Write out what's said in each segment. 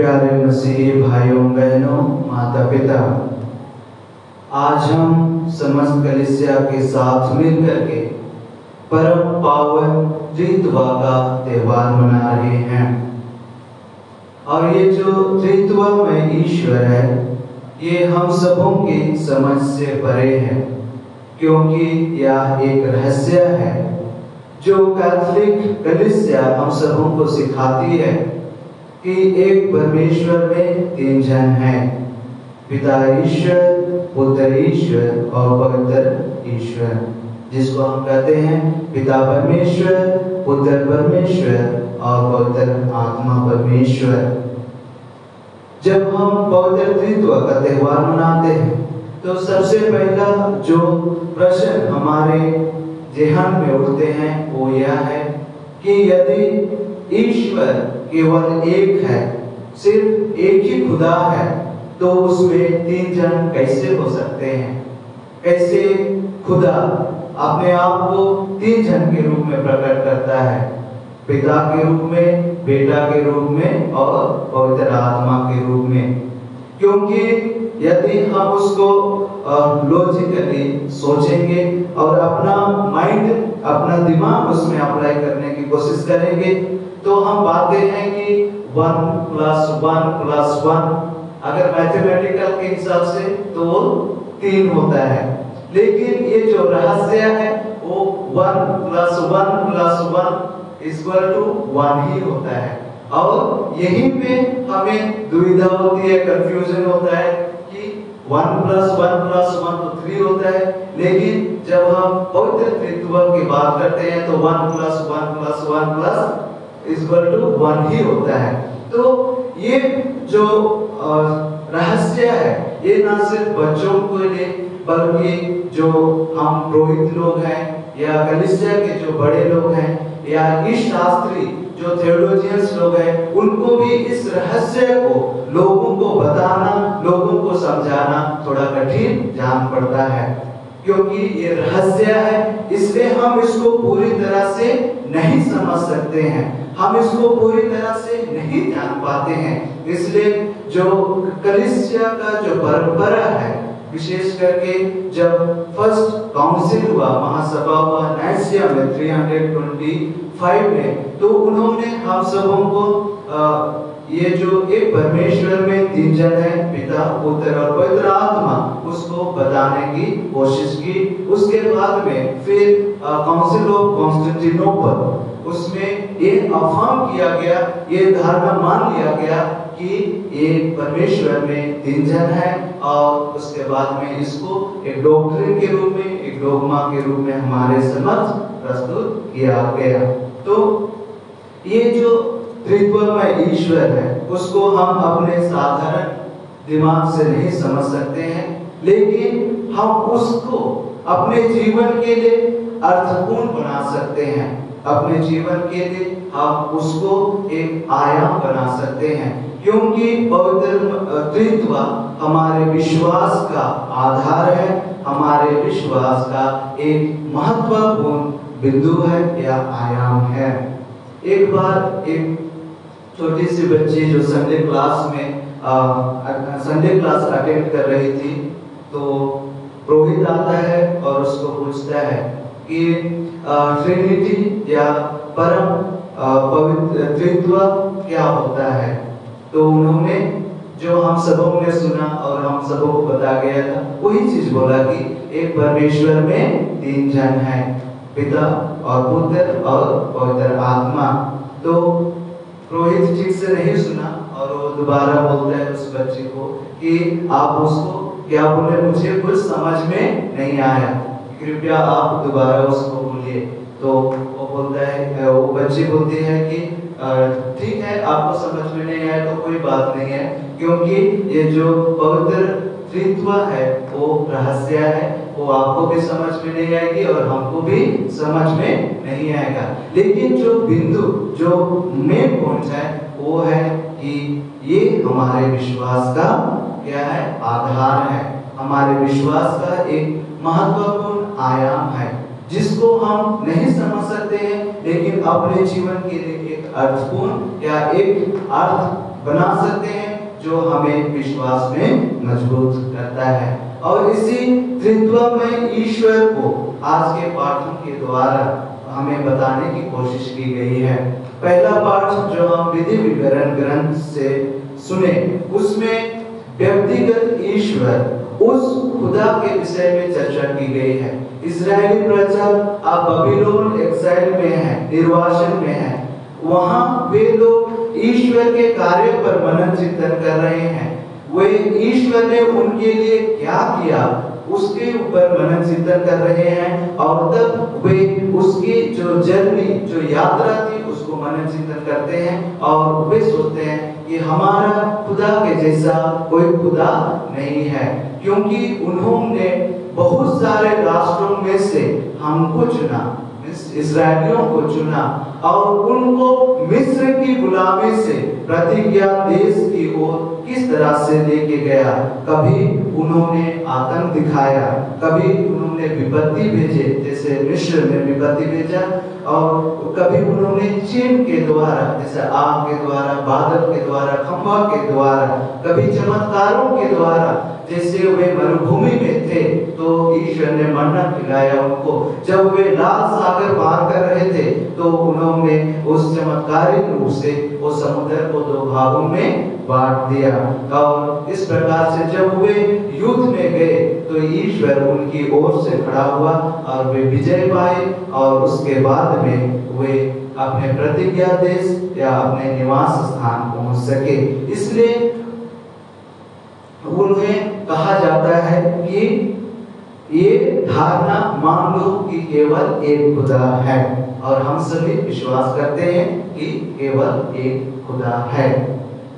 प्यारे मसीही भाइयों बहनों, माता पिता, आज हम समस्त कलीसिया के साथ मिल करके परम पावन त्रित्वा का त्यौहार मना रहे हैं। और ये जो त्रित्वा में ईश्वर है, ये हम सबों की समझ से परे है, क्योंकि यह एक रहस्य है जो कैथोलिक कलीसिया हम सबों को सिखाती है कि एक परमेश्वर में तीन जन हैं, पिता ईश्वर, पुत्र ईश्वर और पवित्र ईश्वर, जिसको हम कहते हैं पिता परमेश्वर, पुत्र परमेश्वर और पवित्र आत्मा परमेश्वर। जब हम पवित्र त्रित्व का त्यौहार मनाते हैं तो सबसे पहला जो प्रश्न हमारे ज़हन में उठते हैं वो यह है कि यदि ईश्वर केवल एक है, सिर्फ एक ही खुदा है, तो उसमें तीन जन कैसे हो सकते हैं? कैसे खुदा अपने आप को तीन जन के रूप में प्रकट करता है, पिता के रूप में, बेटा के रूप में और पवित्र आत्मा के रूप में? क्योंकि यदि हम उसको लॉजिकली सोचेंगे और अपना माइंड, अपना दिमाग उसमें अप्लाई करने की कोशिश करेंगे तो हम पाते हैं कि 1 + 1 + 1 अगर मैथमेटिकल के हिसाब से तो 3 होता है, लेकिन ये जो रहस्य है वो 1 + 1 + 1 = 1 ही होता है। और यहीं पे हमें दुविधा होती है, कंफ्यूजन होता है कि 1 + 1 + 1 तो 3 होता है, लेकिन जब हम पवित्र त्रित्व की बात करते हैं तो 1 + 1 + 1 = 1 ही होता है। तो ये जो रहस्य है, ये ना सिर्फ बच्चों को लिए बल्कि जो हम पुरोहित लोग हैं या कलीसिया के जो बड़े लोग हैं या इस शास्त्री जो थियोलॉजियंस लोग हैं, उनको भी इस रहस्य को लोगों को बताना, लोगों को समझाना थोड़ा कठिन जान पड़ता है, क्योंकि ये रहस्य है, इसलिए हम इसको पूरी तरह से नहीं समझ सकते हैं, हम इसको पूरी तरह से नहीं जान पाते हैं। इसलिए जो कलीसिया का जो परंपरा है, विशेष करके जब फर्स्ट काउंसिल हुआ, महासभा हुआ नाइसिया में 325 में, तो उन्होंने हम सबों को ये जो एक परमेश्वर में तीन जन है, पिता, पुत्र और पवित्र आत्मा, उसको बताने की कोशिश की। उसके बाद में फिर काउंसिल ऑफ कॉन्स्टेंटिनोपल, उसमें ये अफर्म किया गया, ये धारणा मान लिया गया कि एक परमेश्वर में तीन जन है, और उसके बाद में इसको एक डॉक्ट्रिन के रूप में, एक डोगमा के रूप में हमारे समक्ष प्रस्तुत किया गया। तो ये जो त्रित्व में ईश्वर है, उसको हम अपने साधारण दिमाग से नहीं समझ सकते हैं, लेकिन हम उसको अपने जीवन के लिए अर्थपूर्ण बना सकते हैं। अपने जीवन के लिए हम उसको एक आयाम बना सकते हैं, क्योंकि पवित्र त्रित्व हमारे विश्वास का आधार है, हमारे विश्वास का एक महत्वपूर्ण बिंदु है या आयाम है। एक बार एक छोटी सी बच्ची जो संडे क्लास अटेंड कर रही थी, तो पुरोहित आता है और उसको पूछता है कि ट्रिनिटी या परम पवित्र त्रित्व क्या होता है? तो उन्होंने जो हम सबों ने सुना और हम सबों को बताया गया था, वही चीज बोला कि एक परमेश्वर में तीन जन हैं, पिता और पुत्र और पवित्र आत्मा। तो पुरोहित ठीक से नहीं सुना और वो दोबारा बोलता है उस बच्चे को कि आप उसको क्या बोले, मुझे कुछ समझ में नहीं आया, कृपया आप दोबारा उसको बोलिए। तो वो बोलता है, वो बच्ची बोलती है कि ठीक है, आपको समझ में नहीं आया तो कोई बात नहीं है, क्योंकि ये जो पवित्र त्रित्व है वो रहस्य है, वो आपको भी समझ में नहीं आएगी और हमको भी समझ में नहीं आएगा। लेकिन जो बिंदु, जो मेन पॉइंट है, वो है कि ये हमारे विश्वास का क्या है? आधार है, हमारे विश्वास का एक महत्वपूर्ण आयाम है, जिसको हम नहीं समझ सकते हैं, लेकिन अपने जीवन के लिए एक अर्थपूर्ण या एक अर्थ बना सकते हैं जो हमें विश्वास में मजबूत करता है। और इसी त्रित्व में ईश्वर को आज के पाठों के द्वारा हमें बताने की कोशिश की गई है। पहला पाठ जो हम विधि विवरण ग्रंथ से सुने, उसमें व्यक्तिगत ईश्वर उस खुदा के विषय में चर्चा की गई है। इजरायली प्रजा अब बबीलोन एक्साइल में है, निर्वासन में है। वहां वे लोग ईश्वर के कार्य पर मनन चिंतन कर रहे हैं। वे ईश्वर ने उनके लिए क्या किया उसके ऊपर मनन चिंतन कर रहे हैं, और तब वे उसकी जो जर्नी, जो यात्रा थी, उसको मनन चिंतन करते हैं और वे सोचते हैं कि हमारा खुदा के जैसा कोई खुदा नहीं है, क्योंकि उन्होंने बहुत सारे राष्ट्रों में से हमको चुना, इस्राएलियों को चुना और उनको मिस्र की गुलामी से प्रतिज्ञा देश की ओर किस तरह से लेके गया। कभी उन्होंने आतंक दिखाया, कभी उन्होंने विपत्ति भेजे, जैसे मिस्र में विपत्ति भेजा, और कभी उन्होंने चिन्ह के द्वारा, जैसे आग के द्वारा, बादल के द्वारा, खंभा के द्वारा, कभी चमत्कारों के द्वारा। जैसे वे मरुभूमि में थे तो ईश्वर ने मन्ना खिलाया उनको, जब वे लाल सागर पार कर रहे थे तो उन्होंने उस चमत्कारिक रूप से वो समुद्र को दो भागों में बांट दिया। और इस प्रकार से जब वे युद्ध में गए तो ईश्वर उनकी ओर से खड़ा हुआ और वे विजय पाए, और उसके बाद में वे अपने प्रतिज्ञा देश या अपने निवास स्थान पहुंच सके। इसलिए उन्हें कहा जाता है कि ये धारणा मान लो कि केवल एक खुदा है, और हम सभी विश्वास करते हैं कि केवल एक खुदा है।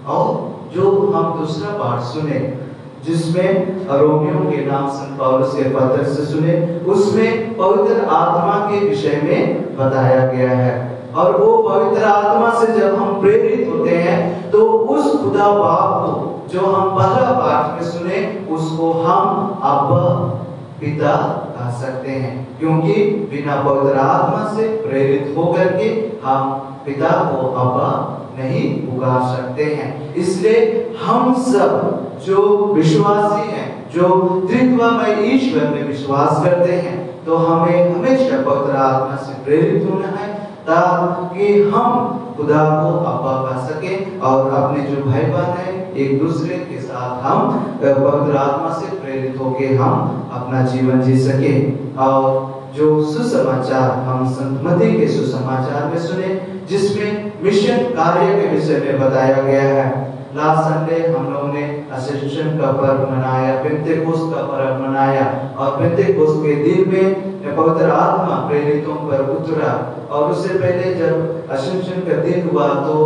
और जो हम दूसरा पाठ सुने जिसमें रोमियो के नाम संत पौलुस के पत्र से सुने, उसमें पवित्र आत्मा के विषय में बताया गया है। और वो पवित्र आत्मा से जब हम प्रेरित होते हैं तो उस खुदा बाप को जो हम पहला पाठ में सुने, उसको हम अब्बा पिता कह सकते हैं, क्योंकि बिना पवित्र आत्मा से प्रेरित होकर के हम पिता को अब्बा नहीं पुकार सकते हैं। इसलिए हम सब जो विश्वासी हैं, जो त्रित्वमय ईश्वर में विश्वास करते हैं, तो हमें हमेशा पवित्र आत्मा से प्रेरित होना है ताकि हम खुदा को अब्बा कह सके, और अपने जो भाई बहन है एक दूसरे के साथ हम पवित्र आत्मा से प्रेरित होकर हम अपना जीवन जी सके। और जो सुसमाचार हम संत मत्ती के सुसमाचार में सुने, जिसमें मिशन कार्य के विषय में बताया गया है। लास्ट संडे हम लोगों ने असेंशन का पर्व मनाया, पेंतेकोस्त का पर्व मनाया, और पेंतेकोस्त के दिन में पवित्र आत्मा प्रेरितों पर उतरा। और उससे पहले जब असेंशन का दिन हुआ तो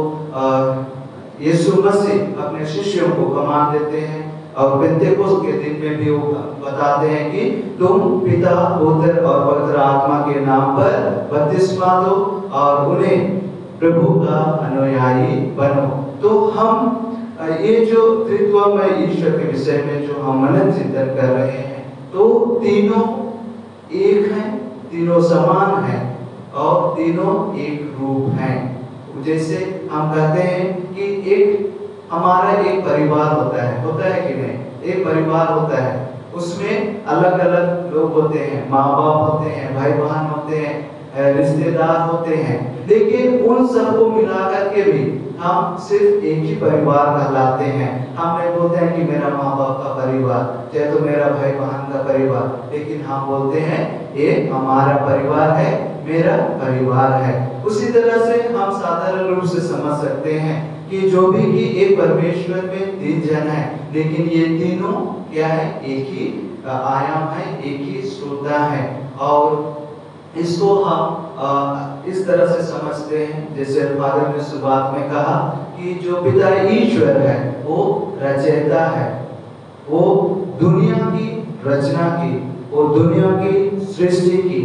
यीशु मसीह अपने शिष्यों को कमान देते हैं, और पेंतेकोस्त के दिन में भी वो बताते हैं कि तुम पिता, पुत्र और पवित्र आत्मा के नाम पर बपतिस्मा दो और उन्हें प्रभु का अनुयायी बनो। तो हम ये जो त्रित्वमय ईश्वर के विषय में जो हम मनन चिंतन कर रहे हैं, तो तीनों एक हैं, तीनों समान हैं और तीनों एक रूप हैं। जैसे हम कहते हैं कि एक हमारा एक परिवार होता है कि नहीं? एक परिवार होता है, उसमें अलग अलग लोग होते हैं, माँ बाप होते हैं, भाई बहन होते हैं, रिश्तेदार होते हैं, लेकिन उन सबको मिलाकर के भी हम सिर्फ एक ही परिवार कहलाते हैं। हम नहीं बोलते हैं कि मेरा माँ बाप का परिवार, चाहे तो मेरा भाई बहन का परिवार, लेकिन हम बोलते हैं ये हमारा परिवार है, मेरा परिवार है। उसी तरह से हम साधारण रूप से समझ सकते हैं कि जो भी कि एक परमेश्वर में तीन जन है, लेकिन ये तीनों क्या है? एक ही आयाम है, एक ही श्रोता है। और इसको हम इस तरह से समझते हैं, जैसे फादर ने शुरुआत में कहा कि जो पिता ईश्वर है वो रचयिता है, वो दुनिया की रचना की, वो दुनिया की सृष्टि की।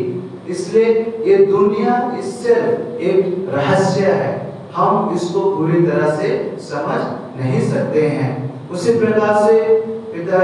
इसलिए ये दुनिया इससे एक रहस्य है, हम इसको पूरी तरह से समझ नहीं सकते हैं। उसी प्रकार से पिता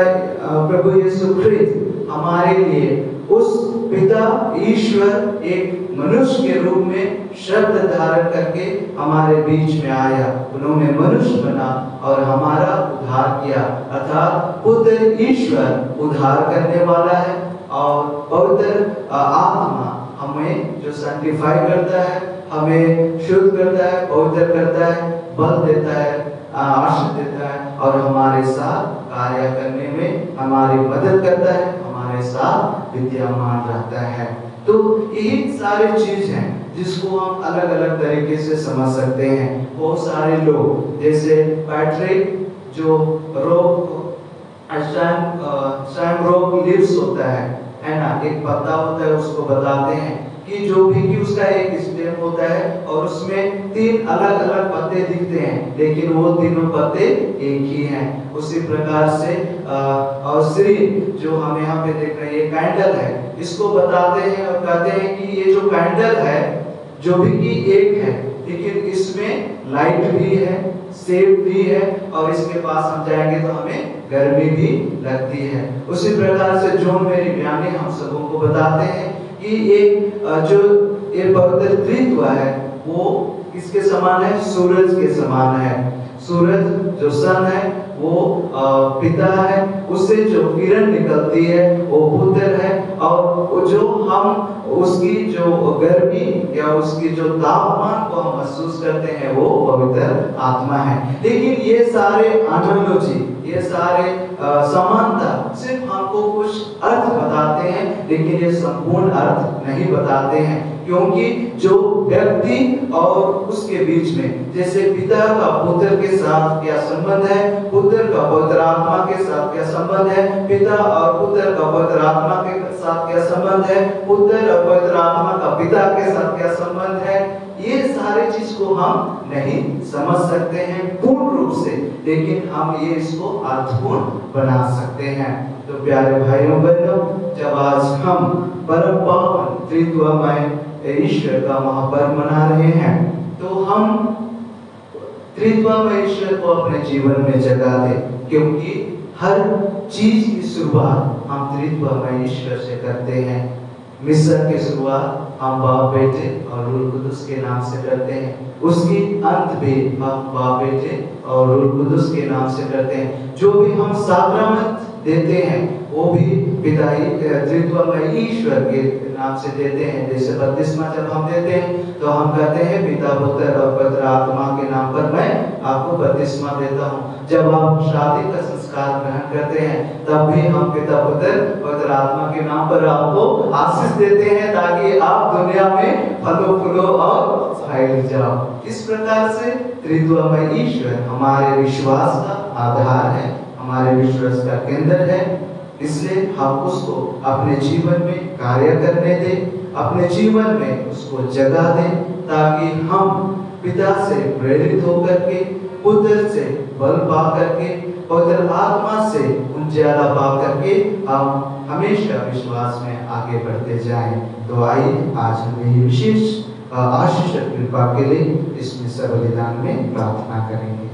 प्रभु यीशु ख्रिस्त हमारे लिए उस पिता ईश्वर एक मनुष्य के रूप में शब्द धारण करके हमारे बीच में आया, उन्होंने मनुष्य बना और हमारा उद्धार किया। अर्थात पुत्र ईश्वर उद्धार करने वाला है और पवित्र आत्मा हमें जो सैंक्टिफाई करता है, हमें शुद्ध करता है, पवित्र करता है, बल देता है, आशीष देता है और हमारे साथ कार्य करने में हमारी मदद करता है, हमारे साथ विद्यमान रहता है। तो यही सारी चीज हैं जिसको हम अलग अलग तरीके से समझ सकते हैं। बहुत सारे लोग जैसे पैट्रिक जो रोग रोग लिव्स होता है ना, एक पत्ता होता है, उसको बताते हैं कि जो भी कि उसका एक स्टेम होता है और उसमें 3 अलग अलग पत्ते दिखते हैं, लेकिन वो तीनों पत्ते एक ही हैं। उसी प्रकार से और श्री जो हम यहाँ पे देख रहे हैं, ये कैंडल है, इसको बताते हैं और कहते हैं कि ये जो कैंडल है जो भी कि एक है, लेकिन इसमें लाइट भी है, सेप भी है और इसके पास हम जाएंगे तो हमें गर्मी भी लगती है। उसी प्रकार से जॉन मेरी बयानी हम सबों को बताते हैं कि एक जो ये पवित्र त्रित्व है वो किसके समान है? सूरज के समान है। सूरज जो सन है वो पिता है, उससे जो किरण निकलती है वो पुत्र है और जो हम उसकी जो गर्मी या उसकी जो तापमान को हम महसूस करते हैं वो पवित्र आत्मा है। लेकिन ये सारे एनालॉजी, ये सारे समानता सिर्फ हमको कुछ अर्थ बताते हैं, लेकिन ये संपूर्ण अर्थ नहीं बताते हैं, क्योंकि जो व्यक्ति और उसके बीच में जैसे पिता का पुत्र के साथ क्या संबंध है, पुत्र का पवित्र आत्मा के साथ क्या संबंध है, पिता और पुत्र का पवित्र आत्मा के साथ क्या संबंध है, पुत्र और पवित्र आत्मा का पिता के साथ क्या संबंध है, ये सारे चीज को हम नहीं समझ सकते हैं पूर्ण रूप से, लेकिन हम ये इसको अर्थपूर्ण बना सकते हैं। तो प्यारे भाइयों बहनों, जब आज हम परम पावन त्रित्वमय ईश्वर का महापर्व मना रहे हैं, तो हम त्रित्वमय ईश्वर को अपने जीवन में जगा दें, क्योंकि हर चीज की शुरुआत हम त्रित्वमय ईश्वर से करते हैं। मिस्र की शुरुआत हम बाप बेटे और रूह कुदुस के नाम से करते हैं, उसकी अंत भी हम बाप बेटे और रूह कुदुस के नाम से करते हैं। जो भी हम साक्रामेंट देते हैं वो भी पिता त्रित्वमय ईश्वर के नाम से देते हैं। जैसे बपतिस्मा जब हम देते हैं तो हम कहते हैं पिता पुत्र और पवित्र आत्मा के नाम पर मैं आपको बपतिस्मा देता हूँ। जब आप शादी का संस्कार ग्रहण करते हैं तब भी हम पिता पुत्र पवित्र आत्मा के नाम पर आपको आशीष देते हैं, ताकि आप दुनिया में फलो फूलो और फैल जाओ। इस प्रकार से त्रित्वमय ईश्वर हमारे विश्वास का आधार है, हमारे विश्वास का केंद्र है। इसलिए हम उसको अपने जीवन में कार्य करने दें, अपने जीवन में उसको जगह दें, ताकि हम पिता से प्रेरित होकर के, पुत्र से बल पा करके, पवित्र आत्मा से उजाला पा करके हम हमेशा विश्वास में आगे बढ़ते जाएं। तो आइए आज हम ये विशेष आशीष कृपा के लिए इसमें सब बलिदान में प्रार्थना करेंगे।